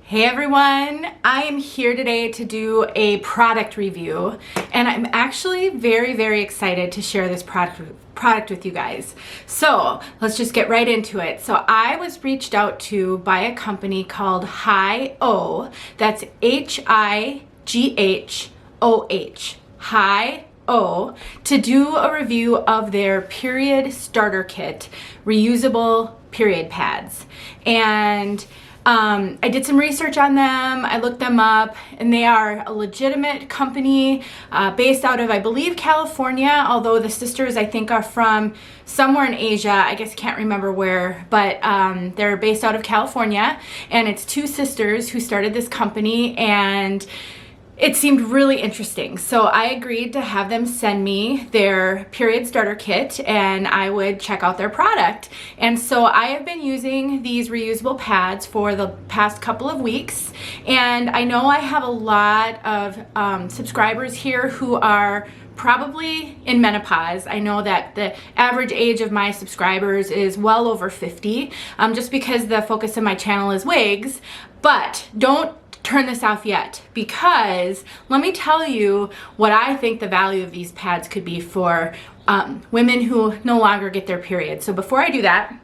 Hey everyone, I am here today to do a product review, and I'm actually very excited to share this product with you guys. So let's just get right into it. So I was reached out to by a company called HighOh. That's HighOh, HighOh, to do a review of their period starter kit, reusable period pads. And I did some research on them, I looked them up, and they are a legitimate company based out of, I believe, California, although the sisters, I think, are from somewhere in Asia. I guess can't remember where, but they're based out of California, and it's two sisters who started this company, and it seemed really interesting. So I agreed to have them send me their period starter kit and I would check out their product. And so I have been using these reusable pads for the past couple of weeks. And I know I have a lot of subscribers here who are probably in menopause. I know that the average age of my subscribers is well over 50, just because the focus of my channel is wigs. But don't turn this off yet, because let me tell you what I think the value of these pads could be for women who no longer get their period. So before I do that,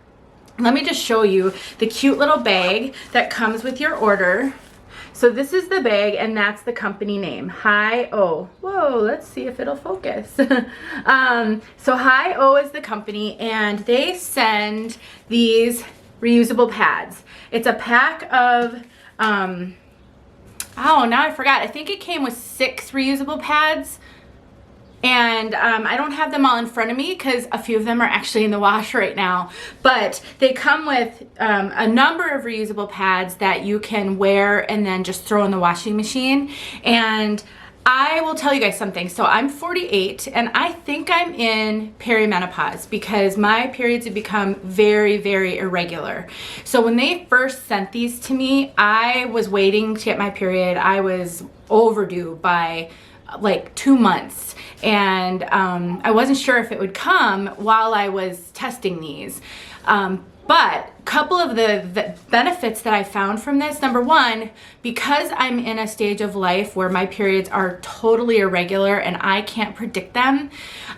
let me just show you the cute little bag that comes with your order. So this is the bag, and that's the company name, HighOh. Whoa, let's see if it'll focus. So HighOh is the company, and they send these reusable pads. It's a pack of oh, now I forgot. I think it came with 6 reusable pads, and I don't have them all in front of me because a few of them are actually in the wash right now. But they come with a number of reusable pads that you can wear and then just throw in the washing machine. And I will tell you guys something. So I'm 48, and I think I'm in perimenopause because my periods have become very irregular. So when they first sent these to me, I was waiting to get my period. I was overdue by like 2 months, and I wasn't sure if it would come while I was testing these. But a couple of the benefits that I found from this, number one, because I'm in a stage of life where my periods are totally irregular and I can't predict them,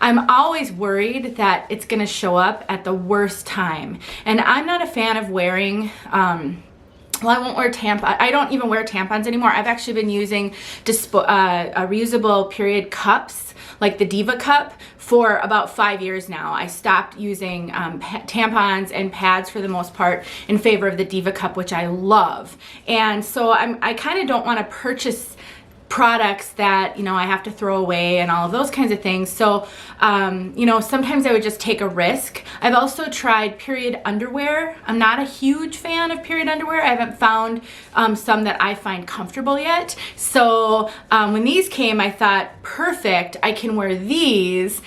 I'm always worried that it's gonna show up at the worst time. And I'm not a fan of wearing, well, I won't wear tampons. I don't even wear tampons anymore. I've actually been using reusable period cups, like the Diva cup, for about 5 years now. I stopped using tampons and pads for the most part in favor of the Diva cup, which I love. And so I kind of don't want to purchase products that, you know, I have to throw away and all of those kinds of things. So, you know, sometimes I would just take a risk. I've also tried period underwear. I'm not a huge fan of period underwear. I haven't found some that I find comfortable yet. So when these came, I thought, perfect, I can wear these.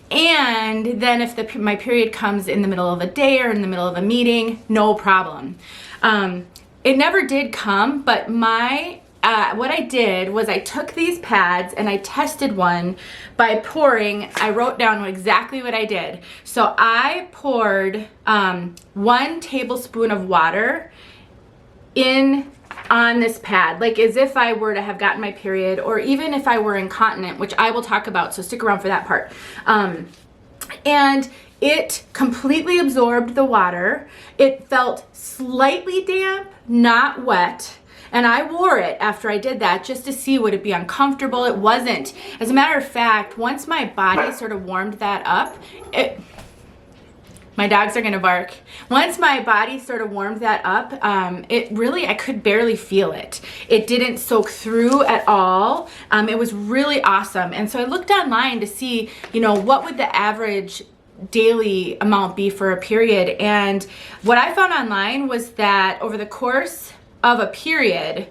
And then if my period comes in the middle of a day or in the middle of a meeting, no problem. It never did come, but what I did was I took these pads and I tested one by pouring. I wrote down exactly what I did. So I poured 1 tablespoon of water on this pad, like as if I were to have gotten my period, or even if I were incontinent, which I will talk about, so stick around for that part. And it completely absorbed the water. It felt slightly damp, not wet. And I wore it after I did that just to see would it be uncomfortable. It wasn't. As a matter of fact, once my body sort of warmed that up, my dogs are gonna bark. Once my body sort of warmed that up, I could barely feel it. It didn't soak through at all. It was really awesome. And so I looked online to see, you know, what would the average daily amount be for a period. And what I found online was that over the course of a period,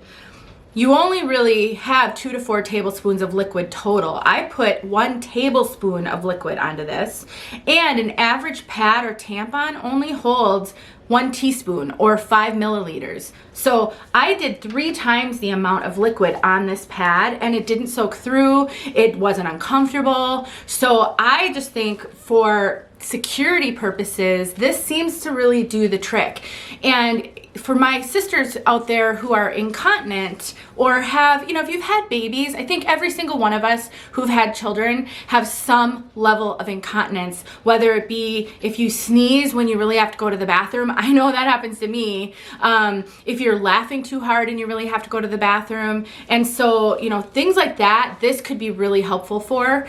you only really have 2 to 4 tablespoons of liquid total. I put 1 tablespoon of liquid onto this, and an average pad or tampon only holds 1 teaspoon or 5 milliliters. So I did 3 times the amount of liquid on this pad, and it didn't soak through. It wasn't uncomfortable. So I just think for security purposes, this seems to really do the trick. And for my sisters out there who are incontinent or have, you know, if you've had babies, I think every single one of us who've had children have some level of incontinence, whether it be if you sneeze when you really have to go to the bathroom. I know that happens to me. If you're laughing too hard and you really have to go to the bathroom. And so, you know, things like that, this could be really helpful for.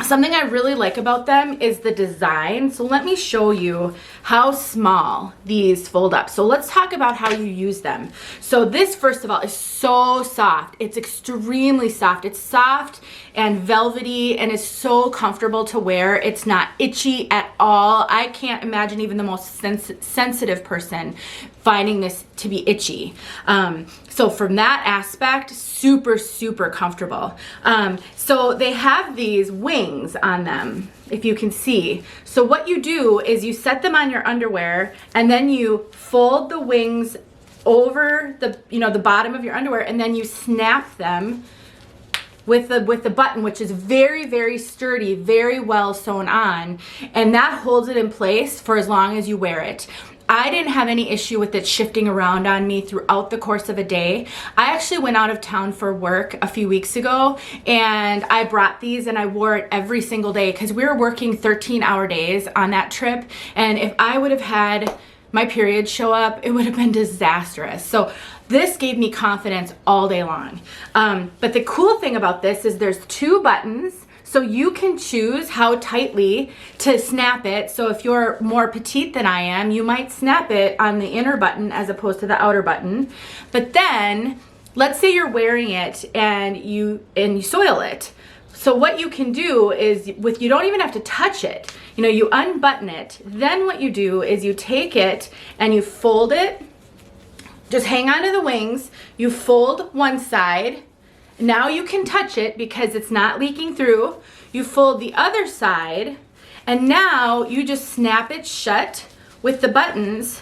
Something I really like about them is the design. So let me show you how small these fold up. So let's talk about how you use them. So this, first of all, is so soft. It's extremely soft. It's soft and velvety and is so comfortable to wear. It's not itchy at all. I can't imagine even the most sensitive person finding this to be itchy. So from that aspect, super, super comfortable. So they have these wings on them, if you can see. So what you do is you set them on your underwear and then you fold the wings over the, you know, the bottom of your underwear, and then you snap them with the button, which is very, very sturdy, very well sewn on, and that holds it in place for as long as you wear it. I didn't have any issue with it shifting around on me throughout the course of a day. I actually went out of town for work a few weeks ago, and I brought these and I wore it every single day because we were working 13-hour days on that trip, and if I would have had my period show up, it would have been disastrous. So this gave me confidence all day long. But the cool thing about this is there's two buttons, so you can choose how tightly to snap it. So if you're more petite than I am, you might snap it on the inner button as opposed to the outer button. But then, let's say you're wearing it and you soil it. So what you can do is, you don't even have to touch it. You know, you unbutton it. Then what you do is you take it and you fold it. Just hang on to the wings. You fold one side. Now you can touch it because it's not leaking through. You fold the other side, and now you just snap it shut with the buttons.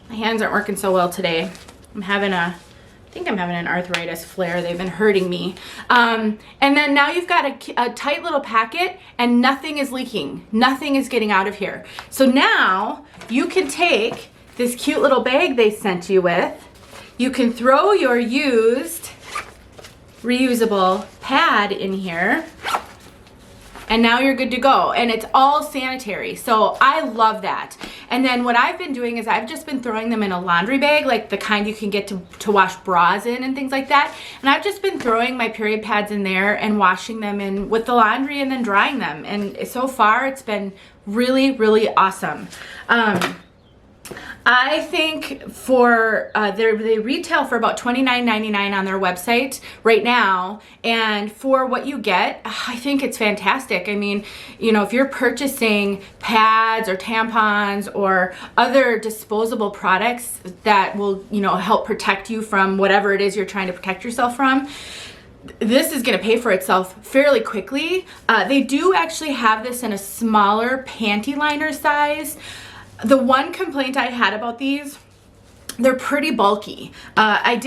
My hands aren't working so well today. I think I'm having an arthritis flare. They've been hurting me. And then now you've got a tight little packet and nothing is leaking. Nothing is getting out of here. So now you can take this cute little bag they sent you with. You can throw your used reusable pad in here, and now you're good to go. And it's all sanitary, so I love that. And then what I've been doing is I've just been throwing them in a laundry bag, like the kind you can get to wash bras in and things like that. And I've just been throwing my period pads in there and washing them in with the laundry and then drying them. And so far it's been really, really awesome. I think for they retail for about $29.99 on their website right now, and for what you get, I think it's fantastic. I mean, you know, if you're purchasing pads or tampons or other disposable products that will, you know, help protect you from whatever it is you're trying to protect yourself from, this is going to pay for itself fairly quickly. They do actually have this in a smaller panty liner size. The one complaint I had about these, they're pretty bulky. You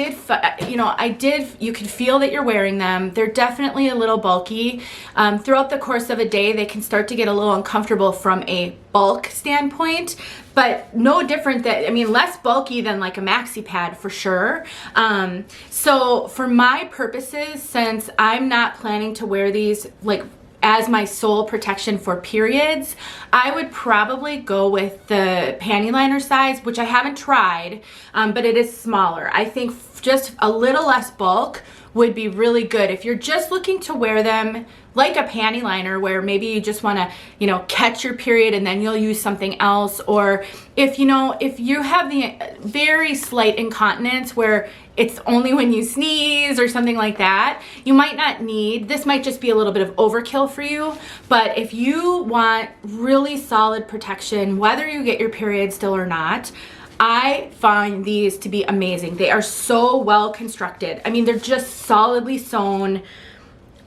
can feel that you're wearing them. They're definitely a little bulky. Throughout the course of a day, they can start to get a little uncomfortable from a bulk standpoint, but no different less bulky than like a maxi pad for sure. So for my purposes, since I'm not planning to wear these like as my sole protection for periods, I would probably go with the panty liner size, which I haven't tried, but it is smaller. I think just a little less bulk would be really good if you're just looking to wear them like a panty liner, where maybe you just want to, you know, catch your period and then you'll use something else. Or if you have the very slight incontinence where it's only when you sneeze or something like that, you might not need, this might just be a little bit of overkill for you. But if you want really solid protection, whether you get your period still or not, I find these to be amazing. They are so well constructed. I mean, they're just solidly sewn.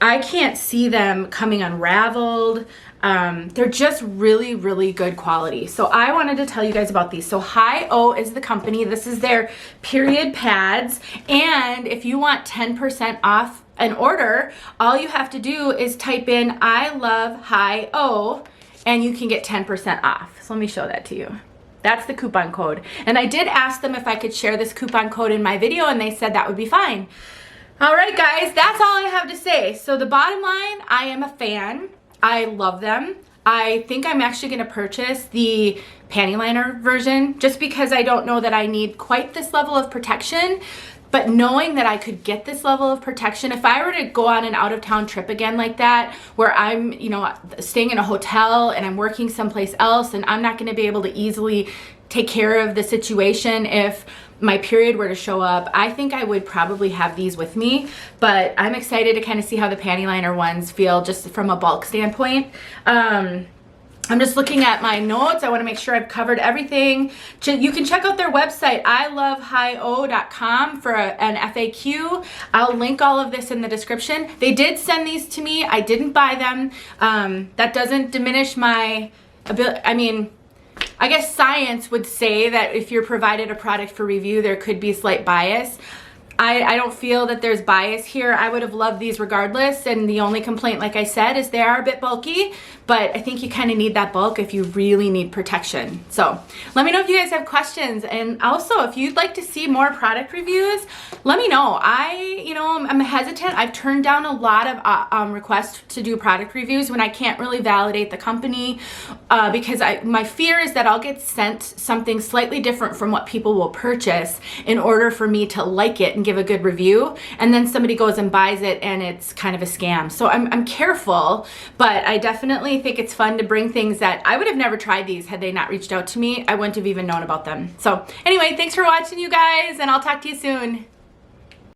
I can't see them coming unraveled. They're just really, really good quality. So I wanted to tell you guys about these. So HighOh is the company. This is their period pads. And if you want 10% off an order, all you have to do is type in I love HighOh and you can get 10% off. So let me show that to you. That's the coupon code. And I did ask them if I could share this coupon code in my video and they said that would be fine. All right, guys, that's all I have to say. So the bottom line, I am a fan. I love them. I think I'm actually gonna purchase the panty liner version just because I don't know that I need quite this level of protection. But knowing that I could get this level of protection, if I were to go on an out-of-town trip again like that, where I'm, you know, staying in a hotel and I'm working someplace else and I'm not gonna be able to easily take care of the situation if my period were to show up, I think I would probably have these with me. But I'm excited to kind of see how the panty liner ones feel just from a bulk standpoint. I'm just looking at my notes. I want to make sure I've covered everything. You can check out their website, ilovehighoh.com, for an FAQ. I'll link all of this in the description. They did send these to me. I didn't buy them. That doesn't diminish my ability. I mean, I guess science would say that if you're provided a product for review, there could be slight bias. I don't feel that there's bias here. I would have loved these regardless, and the only complaint, like I said, is they are a bit bulky, but I think you kind of need that bulk if you really need protection. So let me know if you guys have questions, and also if you'd like to see more product reviews, let me know. I'm hesitant. I've turned down a lot of requests to do product reviews when I can't really validate the company because my fear is that I'll get sent something slightly different from what people will purchase in order for me to like it and give a good review, and then somebody goes and buys it and it's kind of a scam. So I'm careful, but I definitely think it's fun to bring things that I would have never tried these had they not reached out to me. I wouldn't have even known about them. So anyway, thanks for watching, you guys, and I'll talk to you soon.